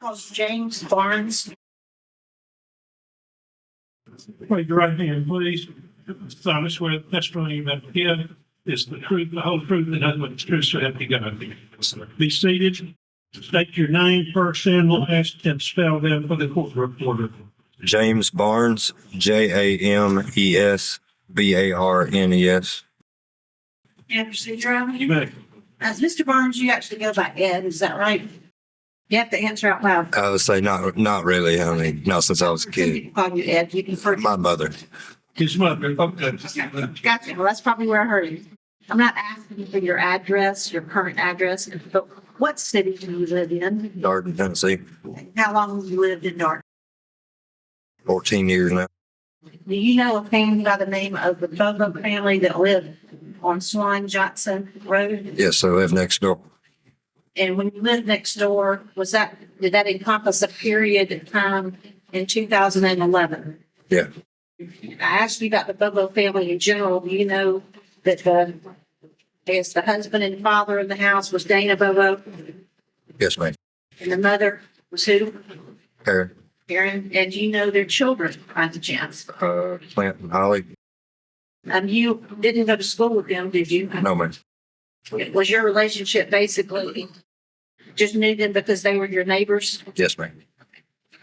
Calls James Barnes. Raise your right hand, please. Solemnly swear the testimony you have to give is the truth, the whole truth, and nothing but the truth, so help you God. Be seated. State your name, first and last, and spell them for the court reporter. James Barnes, Jamesbarnes. And procedure. You may. As Mr. Barnes, you actually go by Ed, is that right? You have to answer out loud. I would say not really. I mean, not since I was a Some kid. people call you Ed. You prefer My mother. His mother. Okay. Gotcha. Well, that's probably where I heard it. I'm not asking for your address, your current address, but what city do you live in? Darden, Tennessee. How long have you lived in Darden? 14 years now. Do you know a family by the name of the Bobo family that lived on Swan Johnson Road? Yes, I live next door. And when you lived next door, did that encompass a period of time in 2011? Yeah. I asked you about the Bobo family in general. Do you know that the husband and father of the house was Dana Bobo? Yes, ma'am. And the mother was who? Karen, Karen. And do you know their children by the chance? Clint, and Holly. You didn't go to school with them, did you? No, ma'am. Was your relationship basically just knew them because they were your neighbors? Yes, ma'am.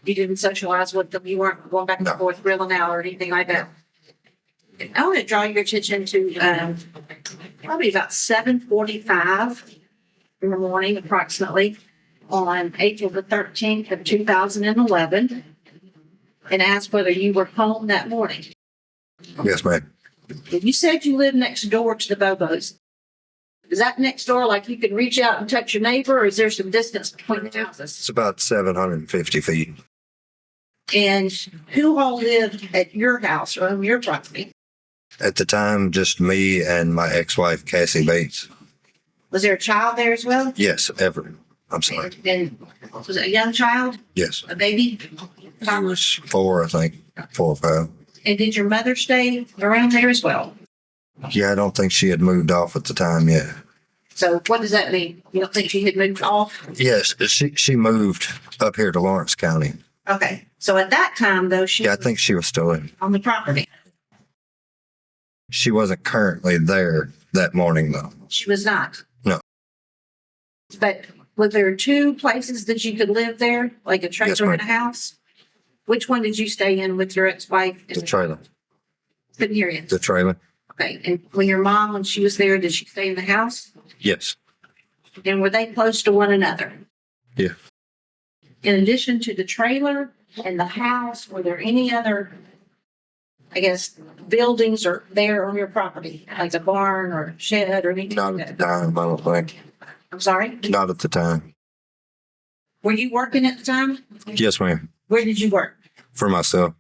You didn't socialize with them. You weren't going back and No. forth grilling out or anything like that. I want to draw your attention to probably about 7:45 in the morning, approximately, on April the 13th of 2011, and ask whether you were home that morning. Yes, ma'am. You said you lived next door to the Bobos. Is that next door like you can reach out and touch your neighbor, or is there some distance between the houses? It's about 750 feet. And who all lived at your house or on your property? At the time, just me and my ex-wife, Cassie Bates. Was there a child there as well? Yes, ever. I'm sorry. And was it a young child, Yes. a baby? He was 4, I think. 4 or 5. And did your mother stay around there as well? Yeah, I don't think she had moved off at the time yet. So what does that mean? You don't think she had moved off? Yes, she moved up here to Lawrence County. Okay. So at that time, though, she Yeah, I was think she was still in. on the property. She wasn't currently there that morning, though. She was not. No. But were there two places that you could live there, like a trailer and a house? Which one did you stay in with your ex-wife? The trailer. Couldn't hear you. The trailer? Okay. And when your mom, when she was there, did she stay in the house? Yes. And were they close to one another? Yeah. In addition to the trailer and the house, were there any other, I guess, buildings or there on your property, like a barn or shed or anything Not like at that? the time, I don't think. I'm sorry? Not at the time. Were you working at the time? Yes, ma'am. Where did you work? For myself.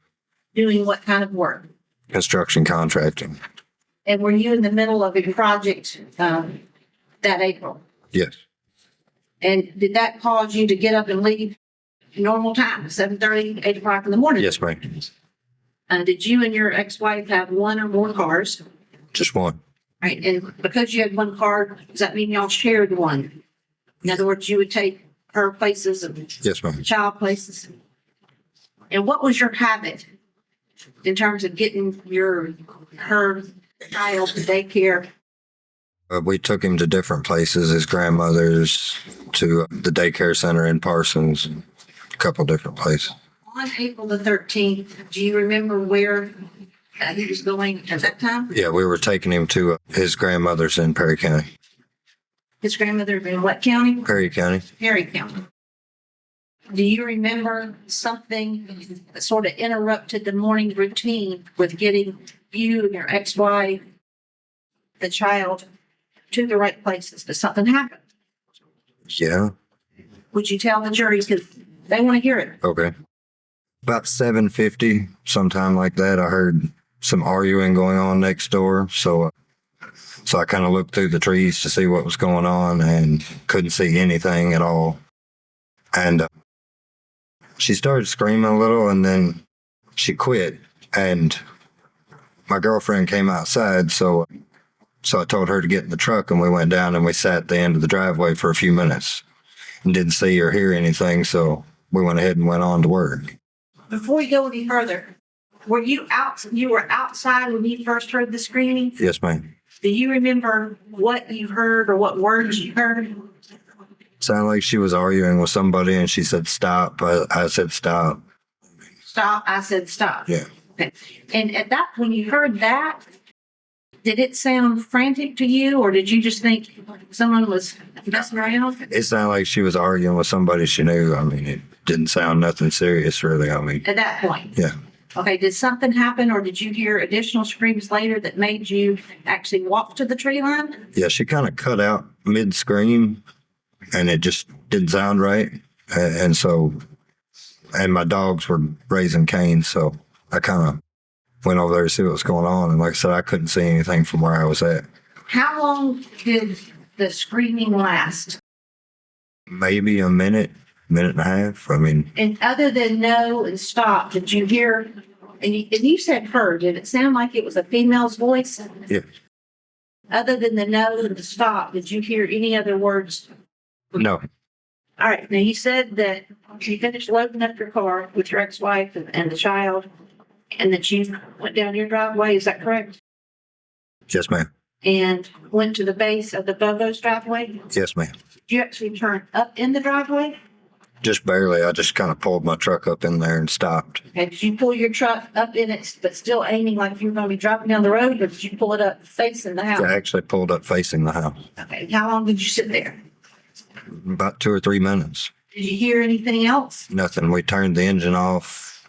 Doing what kind of work? Construction contracting. And were you in the middle of a project that April? Yes. And did that cause you to get up and leave normal time, 7:30, 8 o'clock in the morning? Yes, ma'am. Did you and your ex-wife have one or more cars? Just one. Right, and because you had one car, does that mean y'all shared one? In other words, you would take her places and Yes, ma'am. child places? And what was your habit in terms of getting her child to daycare? We took him to different places, his grandmother's, to the daycare center in Parsons, a couple different places. On April the 13th, do you remember where he was going at that time? Yeah, we were taking him to his grandmother's in Perry County. His grandmother in what county? Perry County. Perry County. Do you remember something that sort of interrupted the morning routine with getting you and your ex-wife, the child, to the right places? Did something happen? Yeah. Would you tell the jury? Because they want to hear it. Okay. About 7:50, sometime like that, I heard some arguing going on next door. So I kind of looked through the trees to see what was going on and couldn't see anything at all. And she started screaming a little and then she quit. And my girlfriend came outside, so I told her to get in the truck and we went down and we sat at the end of the driveway for a few minutes and didn't see or hear anything. So we went ahead and went on to work. Before we go any further, were you out? You were outside when you first heard the screaming? Yes, ma'am. Do you remember what you heard or what words you heard? Sounded like she was arguing with somebody and she said, stop. I said, stop. Stop. I said stop. Yeah. Okay. And at that, when you heard that, did it sound frantic to you, or did you just think someone was messing around? It sounded like she was arguing with somebody she knew. I mean, it didn't sound nothing serious, really. I mean, At that point? yeah. Okay, did something happen, or did you hear additional screams later that made you actually walk to the tree line? Yeah, she kind of cut out mid-scream, and it just didn't sound right. And so, and my dogs were raising Cain, so I kind of went over there to see what was going on. And like I said, I couldn't see anything from where I was at. How long did the screaming last? Maybe a minute and a half. I mean, And other than no and stop, did you hear, and you said her, did it sound like it was a female's voice? yeah. Other than the no and the stop, did you hear any other words? No. All right, now you said that you finished loading up your car with your ex-wife and the child, and that you went down your driveway, is that correct? Yes, ma'am. And went to the base of the Bobos driveway? Yes, ma'am. Did you actually turn up in the driveway? Just barely. I just kind of pulled my truck up in there and stopped. Okay, did you pull your truck up in it, but still aiming like you were going to be driving down the road, or did you pull it up facing the house? I actually pulled up facing the house. Okay, how long did you sit there? About 2 or 3 minutes. Did you hear anything else? Nothing. We turned the engine off.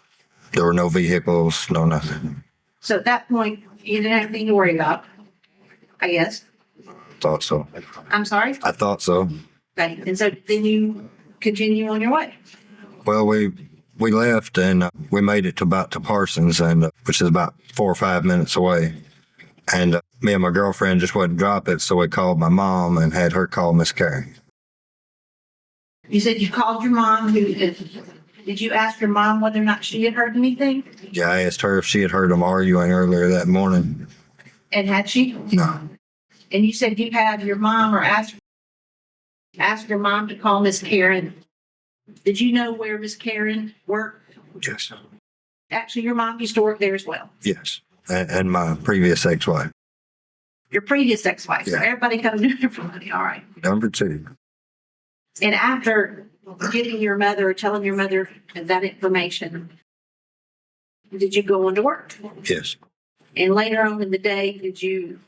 There were no vehicles, no nothing. So at that point, you didn't have anything to worry about, I guess. Thought so. I'm sorry? I thought so. Okay, and so then you continue on your way. Well, we left and we made it to Parsons, and which is about 4 or 5 minutes away. And me and my girlfriend just wouldn't drop it, so we called my mom and had her call Miss Carey. You said you called your mom. Did you ask your mom whether or not she had heard anything? Yeah, I asked her if she had heard them arguing earlier that morning. And had she? No. And you said you had your mom or asked your mom to call Miss Karen. Did you know where Miss Karen worked? Yes. Actually, your mom used to work there as well. Yes. And my previous ex-wife. Your previous ex-wife. Yeah. So everybody kind of knew everybody. All right. Number 2. And after getting your mother or telling your mother that information, did you go on to work? Yes. And later on in the day, did you,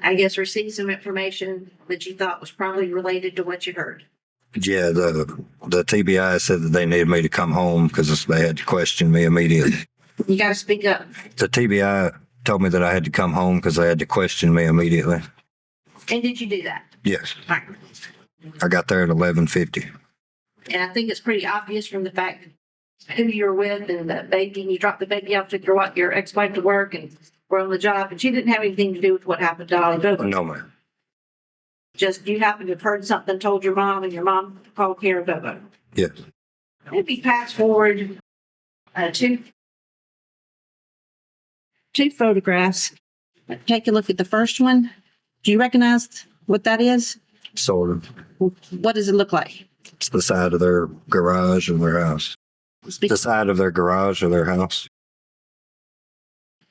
I guess, receive some information that you thought was probably related to what you heard? Yeah, the TBI said that they needed me to come home because they had to question me immediately. You got to speak up. The TBI told me that I had to come home because they had to question me immediately. And did you do that? Yes. All right. I got there at 11:50. And I think it's pretty obvious from the fact who you were with and the baby, and you dropped the baby off, took your ex-wife to work and were on the job, and she didn't have anything to do with what happened to Ollie Bobo. No, ma'am. Just you happened to have heard something, told your mom, and your mom called care of Bobo. Yes. Maybe fast forward two photographs. Take a look at the first one. Do you recognize what that is? Sort of. What does it look like? It's the side of their garage or their house. The side of their garage or their house.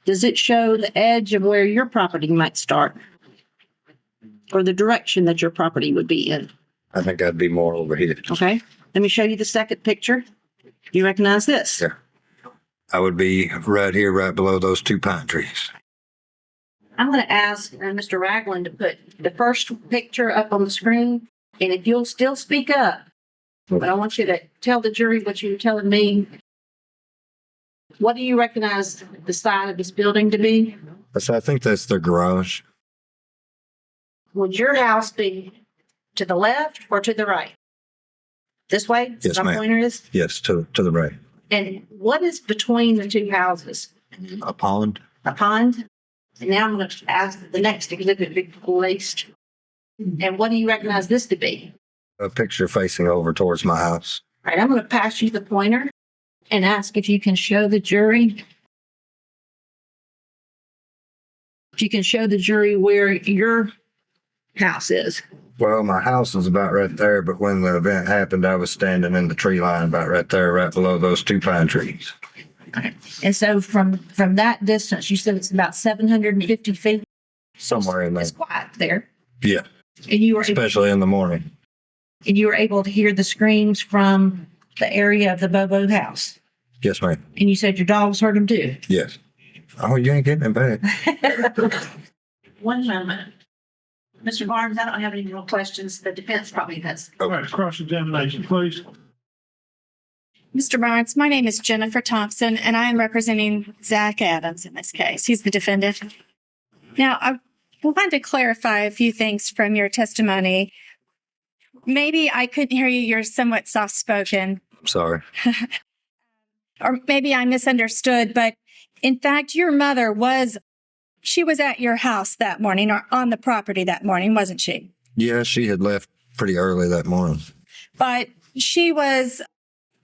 Does it show the edge of where your property might start? Or the direction that your property would be in? I think I'd be more over here. Okay. Let me show you the second picture. Do you recognize this? Yeah. I would be right here, right below those 2 pine trees. I'm going to ask Mr. Ragland to put the first picture up on the screen. And if you'll still speak up, but I want you to tell the jury what you were telling me. What do you recognize the side of this building to be? I think that's their garage. Would your house be to the left or to the right? This way? Yes, My ma'am. pointer is? Yes, to the right. And what is between the 2 houses? A pond. A pond? And now I'm going to ask the next exhibit be placed. And what do you recognize this to be? A picture facing over towards my house. All right, I'm going to pass you the pointer and ask if you can show the jury. If you can show the jury where your house is. Well, my house is about right there, but when the event happened, I was standing in the tree line about right there, right below those 2 pine trees. And so from that distance, you said it's about 750 feet. Somewhere in there. It's quiet there. Yeah, And you were especially in the morning. able to hear the screams from the area of the Bobo house. Yes, ma'am. And you said your dogs heard them too. Yes. Oh, you ain't getting it back. One moment. Mr. Barnes, I don't have any more questions. The defense probably does. All right, cross-examination, please. Mr. Barnes, my name is Jennifer Thompson, and I am representing Zach Adams in this case. He's the defendant. Now, I wanted to clarify a few things from your testimony. Maybe I couldn't hear you. You're somewhat soft-spoken. Sorry. Or maybe I misunderstood, but in fact, your mother she was at your house that morning or on the property that morning, wasn't she? Yeah, she had left pretty early that morning. But she was,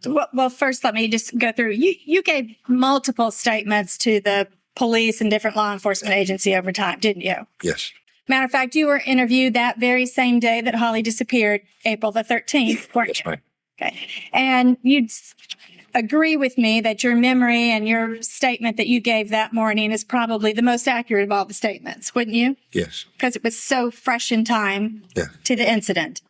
well, first let me just go through. You gave multiple statements to the police and different law enforcement agency over time, didn't you? Yes. Matter of fact, you were interviewed that very same day that Holly disappeared, April the 13th, weren't Yes, you? ma'am. Okay. And you'd agree with me that your memory and your statement that you gave that morning is probably the most accurate of all the statements, wouldn't you? Yes. Because it was so fresh in time Yeah. to the incident.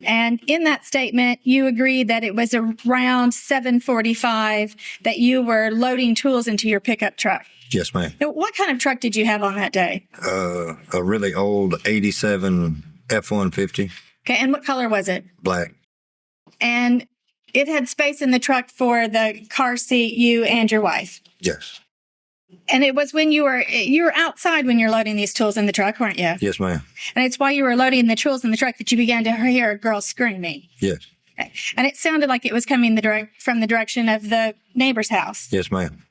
And in that statement, you agreed that it was around 7:45 that you were loading tools into your pickup truck. Yes, ma'am. Now, what kind of truck did you have on that day? A really old 87 F-150, Okay, and what color was it? black. And it had space in the truck for the car seat, you and your wife. Yes. And it was when you were outside when you're loading these tools in the truck, weren't you? Yes, ma'am. And it's while you were loading the tools in the truck that you began to hear a girl screaming. Yes. Okay. And it sounded like it was coming from the direction of the neighbor's house. Yes, ma'am.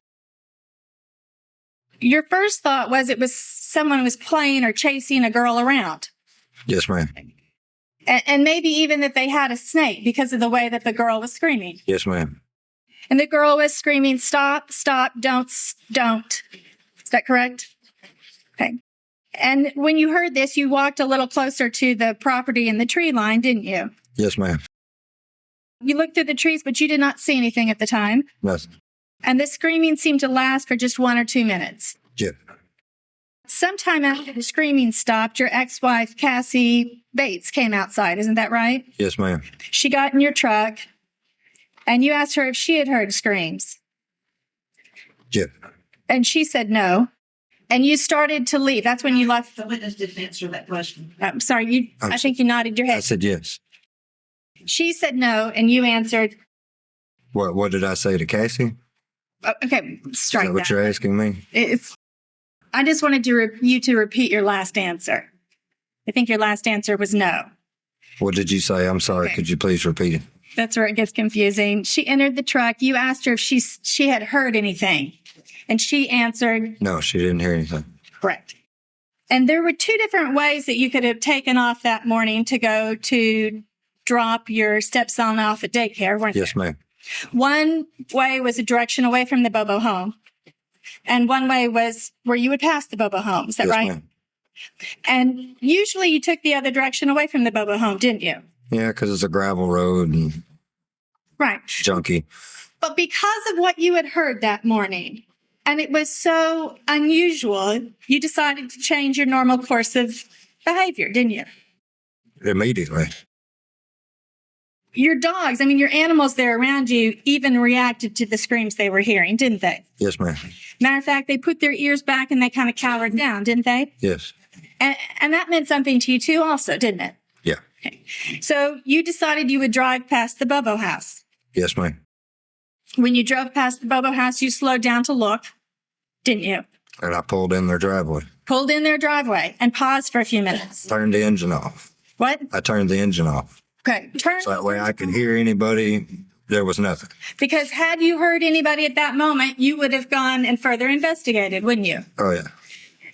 Your first thought was it was someone was playing or chasing a girl around. Yes, ma'am. And maybe even that they had a snake because of the way that the girl was screaming. Yes, ma'am. And the girl was screaming, stop, stop, don't. Is that correct? Okay. And when you heard this, you walked a little closer to the property in the tree line, didn't you? Yes, ma'am. You looked through the trees, but you did not see anything at the time. Nothing. And the screaming seemed to last for just 1 or 2 minutes. Yeah. Sometime after the screaming stopped, your ex-wife, Cassie Bates, came outside. Isn't that right? Yes, ma'am. She got in your truck, and you asked her if she had heard screams. Yeah. And she said no. And you started to leave. That's when you left. The witness didn't answer that question. I'm sorry. I think you nodded your I head. said yes. She said no, and you answered. What did I say to Cassie? Okay, Is strike that what you're asking me? I just wanted you to repeat your last answer. I think your last answer was no. What did you say? I'm sorry. Okay. Could you please repeat it? That's where it gets confusing. She entered the truck. You asked her if she had heard anything, and she answered No, she didn't hear anything. correct. And there were 2 different ways that you could have taken off that morning to go to drop your stepson off at daycare, weren't Yes, ma'am. One way was a direction away from the Bobo home, and one way was where you would pass the Bobo home. Is that Yes, right? ma'am. And usually you took the other direction away from the Bobo home, didn't you? Yeah, because it's a gravel road and Right. junky. But because of what you had heard that morning, and it was so unusual, you decided to change your normal course of behavior, didn't you? Immediately. Your dogs, your animals there around you even reacted to the screams they were hearing, didn't they? Yes, ma'am. Matter of fact, they put their ears back and they kind of cowered down, didn't they? Yes. And that meant something to you too also, didn't it? Yeah. Okay. So you decided you would drive past the Bobo house. Yes, ma'am. When you drove past the Bobo house, you slowed down to look, didn't you? And I pulled in their driveway. Pulled in their driveway and paused for a few minutes. Turned the engine off. What? I turned the engine off. Okay. So that way I could hear anybody. There was nothing. Because had you heard anybody at that moment, you would have gone and further investigated, wouldn't you? Oh, yeah.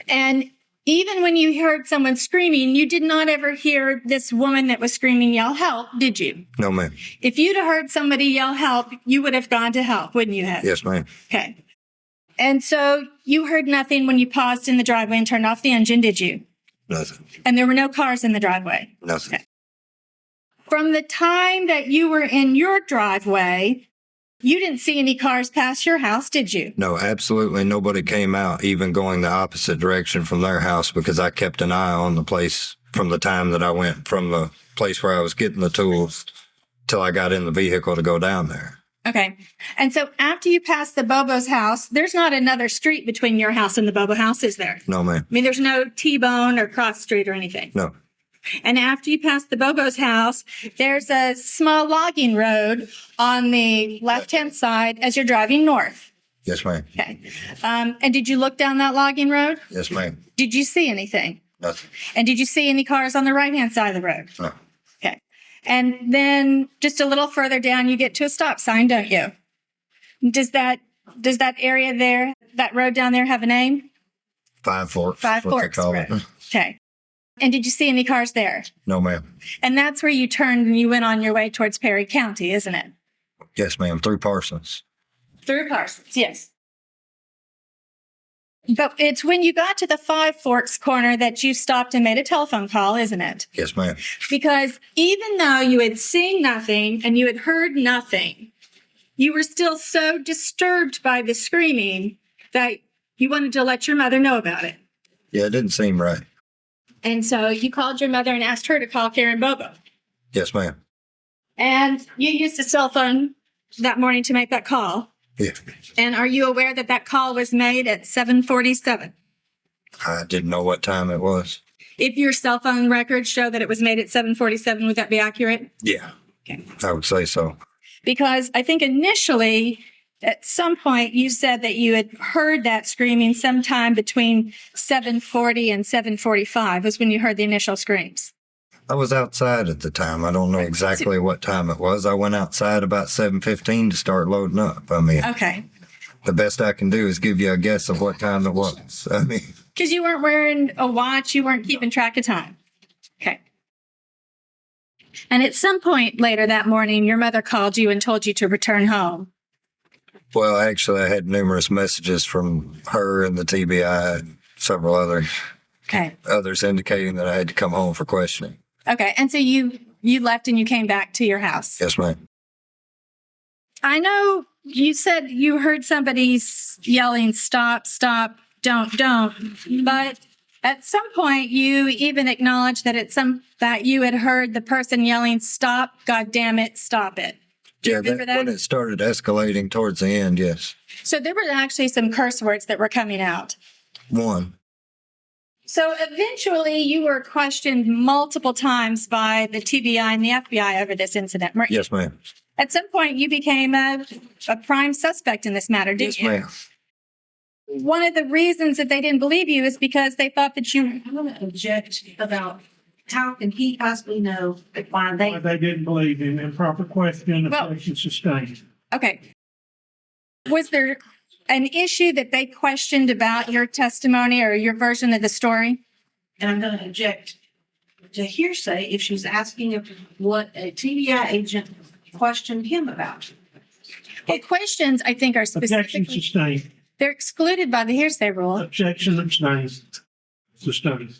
And even when you heard someone screaming, you did not ever hear this woman that was screaming yell help, did you? No, ma'am. If you'd have heard somebody yell help, you would have gone to help, wouldn't you have? Yes, ma'am. Okay. And so you heard nothing when you paused in the driveway and turned off the engine, did you? Nothing. And there were no cars in the driveway. Nothing. Okay. From the time that you were in your driveway, you didn't see any cars pass your house, did you? No, absolutely nobody came out, even going the opposite direction from their house, because I kept an eye on the place from the time that I went from the place where I was getting the tools till I got in the vehicle to go down there. Okay. And so after you pass the Bobo's house, there's not another street between your house and the Bobo house, is there? No, ma'am. I mean, there's no T-bone or cross street or anything. No. And after you pass the Bobo's house, there's a small logging road on the left-hand side as you're driving north. Yes, ma'am. Okay. And did you look down that logging road? Yes, ma'am. Did you see anything? Nothing. And did you see any cars on the right-hand side of the road? No. Okay. And then just a little further down, you get to a stop sign, don't you? Does that area there, that road down there, have a name? Five Forks. Five what they Forks call Road. it. Okay. And did you see any cars there? No, ma'am. And that's where you turned and you went on your way towards Perry County, isn't it? Yes, ma'am. Through Parsons. Through Parsons, yes. But it's when you got to the Five Forks corner that you stopped and made a telephone call, isn't it? Yes, ma'am. Because even though you had seen nothing and you had heard nothing, you were still so disturbed by the screaming that you wanted to let your mother know about it. Yeah, it didn't seem right. And so you called your mother and asked her to call Karen Bobo. Yes, ma'am. And you used a cell phone that morning to make that call. Yeah. And are you aware that that call was made at 7:47? I didn't know what time it was. If your cell phone records show that it was made at 7:47, would that be accurate? Yeah. Okay. I would say so. Because I think initially, at some point, you said that you had heard that screaming sometime between 7:40 and 7:45 was when you heard the initial screams. I was outside at the time. I don't know exactly what time it was. I went outside about 7:15 to start loading up. I mean, Okay. the best I can do is give you a guess of what time it was. I mean, Because you weren't wearing a watch, you weren't keeping track of time. Okay. And at some point later that morning, your mother called you and told you to return home. well, actually, I had numerous messages from her and the TBI and several Okay. others indicating that I had to come home for questioning. Okay. And so you left and you came back to your house. Yes, ma'am. I know you said you heard somebody yelling, stop, stop, don't. But at some point, you even acknowledged that you had heard the person yelling, stop, God damn it, stop it. Do you remember that? When it started escalating towards the end, yes. So there were actually some curse words that were coming out. One. So eventually you were questioned multiple times by the TBI and the FBI over this incident. weren't you? Yes, ma'am. At some point, you became a prime suspect in this matter, didn't Yes, you? ma'am. One of the reasons that they didn't believe you is because they thought that you... I want to object about how can he possibly know why they, Why they didn't believe him. Improper question, Well- objection sustained. Okay. Was there an issue that they questioned about your testimony or your version of the story? and I'm going to object to hearsay if she's asking if what a TBI agent questioned him about. Well, questions, I think, are Objection specifically... sustained. They're excluded by the hearsay rule. Objection abstained. Sustained.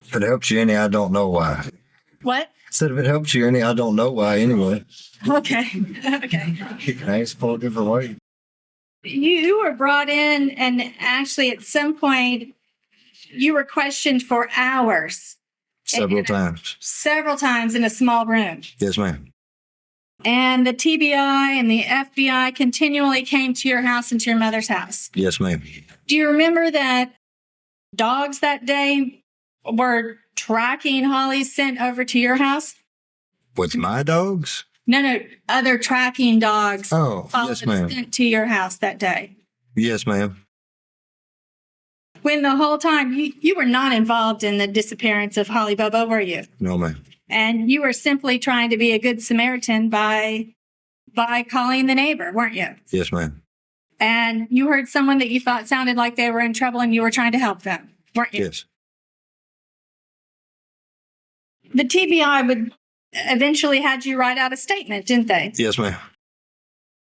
If it helps you any, I don't know why. What? I said if it helps you any, I don't know why anyway. Okay. Okay. You can ask for a different way. You were brought in, and actually, at some point, you were questioned for hours. Several times. Several times in a small room. Yes, ma'am. And the TBI and the FBI continually came to your house and to your mother's house. Yes, ma'am. Do you remember that dogs that day were tracking Holly's scent over to your house? With my dogs? No, other tracking dogs Oh, followed yes, the ma'am. scent to your house that day. Yes, ma'am. When the whole time you were not involved in the disappearance of Holly Bobo, were you? No, ma'am. And you were simply trying to be a good Samaritan by calling the neighbor, weren't you? Yes, ma'am. And you heard someone that you thought sounded like they were in trouble and you were trying to help them, weren't you? Yes. The TBI would eventually had you write out a statement, didn't they? Yes, ma'am.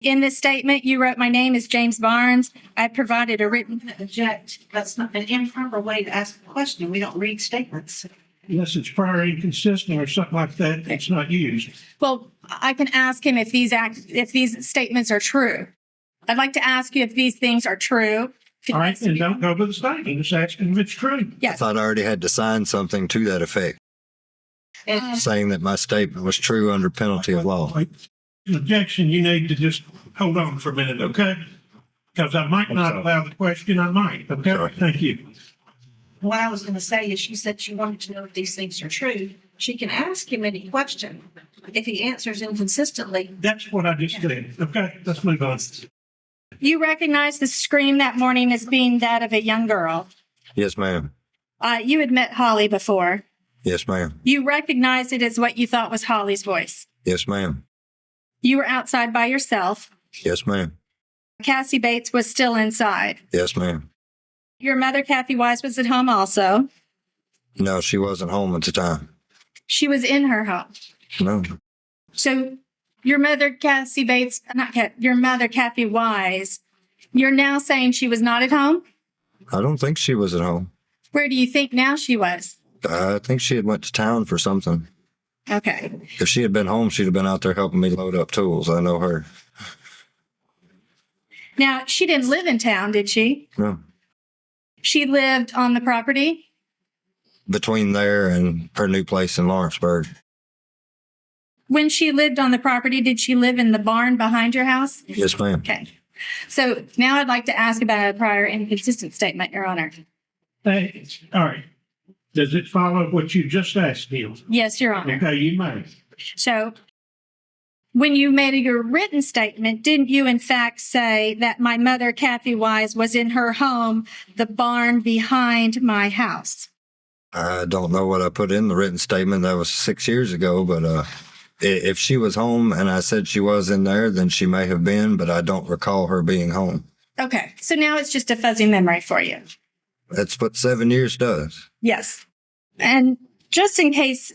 In this statement, you wrote, "My name is James Barnes. I provided a written." Object. That's not an improper way to ask a question. We don't read statements. Unless it's prior inconsistent or something like that, it's not used. Well, I can ask him if these statements are true. I'd like to ask you if these things are true. All right, and don't go with the statement. Just ask him if it's true. I Yes. thought I already had to sign something to that effect, saying that my statement was true under penalty of law. Objection, you need to just hold on for a minute, okay? Because I might not allow the question, I might, okay? Sorry. Thank you. What I was going to say is she said she wanted to know if these things are true. She can ask him any question. If he answers inconsistently, That's what I just said, okay? Let's move on. You recognize the scream that morning as being that of a young girl. Yes, ma'am. You had met Holly before. Yes, ma'am. You recognized it as what you thought was Holly's voice. Yes, ma'am. You were outside by yourself. Yes, ma'am. Cassie Bates was still inside. Yes, ma'am. Your mother, Cathy Wise, was at home also. No, she wasn't home at the time. She was in her home. No. So your mother, Cassie Bates, your mother, Cathy Wise, you're now saying she was not at home? I don't think she was at home. Where do you think now she was? I think she had went to town for something. Okay. If she had been home, she'd have been out there helping me load up tools. I know her. Now, she didn't live in town, did she? No. She lived on the property? Between there and her new place in Lawrenceburg. When she lived on the property, did she live in the barn behind your house? Yes, ma'am. Okay. So now I'd like to ask about a prior inconsistent statement, Your Honor. Hey, all right. Does it follow what you just asked him? Yes, Your Honor. Okay, you may. So when you made your written statement, didn't you in fact say that my mother, Cathy Wise, was in her home, the barn behind my house? I don't know what I put in the written statement. That was 6 years ago, but if she was home and I said she was in there, then she may have been, but I don't recall her being home. Okay. So now it's just a fuzzy memory for you. That's what 7 years does. Yes. And just in case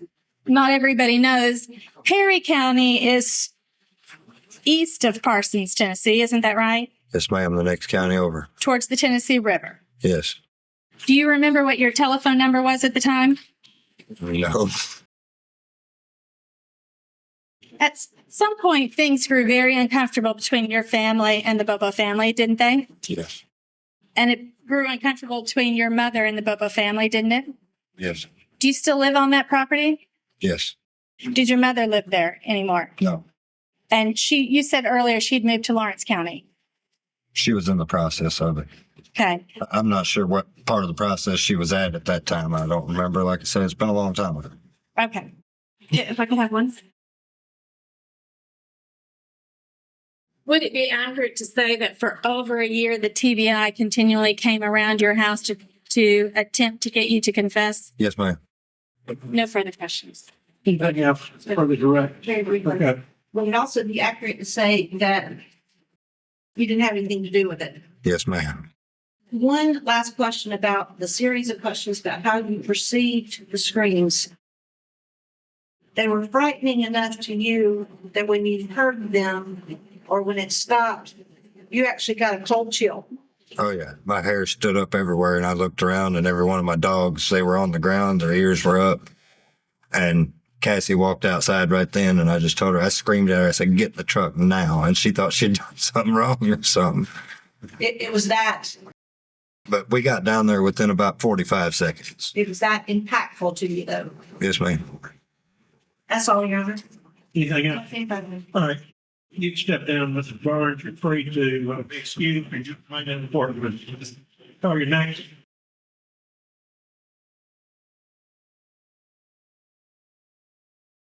not everybody knows, Perry County is east of Parsons, Tennessee. Isn't that right? Yes, ma'am. The next county over. Towards the Tennessee River. Yes. Do you remember what your telephone number was at the time? No. At some point, things grew very uncomfortable between your family and the Bobo family, didn't they? Yes. And it grew uncomfortable between your mother and the Bobo family, didn't it? Yes. Do you still live on that property? Yes. Did your mother live there anymore? No. And you said earlier she'd moved to Lawrence County. She was in the process of it. Okay. I'm not sure what part of the process she was at that time. I don't remember. Like I said, it's been a long time ago. Okay. If I could have one. Would it be accurate to say that for over a year, the TBI continually came around your house to attempt to get you to confess? Yes, ma'am. No further questions. Anything else for the direct? very briefly. Okay. Would it also be accurate to say that you didn't have anything to do with it? Yes, ma'am. One last question about the series of questions about how you perceived the screams. They were frightening enough to you that when you heard them or when it stopped, you actually got a cold chill. Oh, yeah. My hair stood up everywhere, and I looked around, and every one of my dogs, they were on the ground. Their ears were up. And Cassie walked outside right then, and I just told her, I screamed at her. I said, get in the truck now. And she thought she'd done something wrong or something. It was that But we got down there within about 45 seconds. impactful to you, though. Yes, ma'am. That's all, Your Honor. Anything else? All right. You can step down, Mr. Barnes. You're free to be excused and you might have an appointment. Call your next.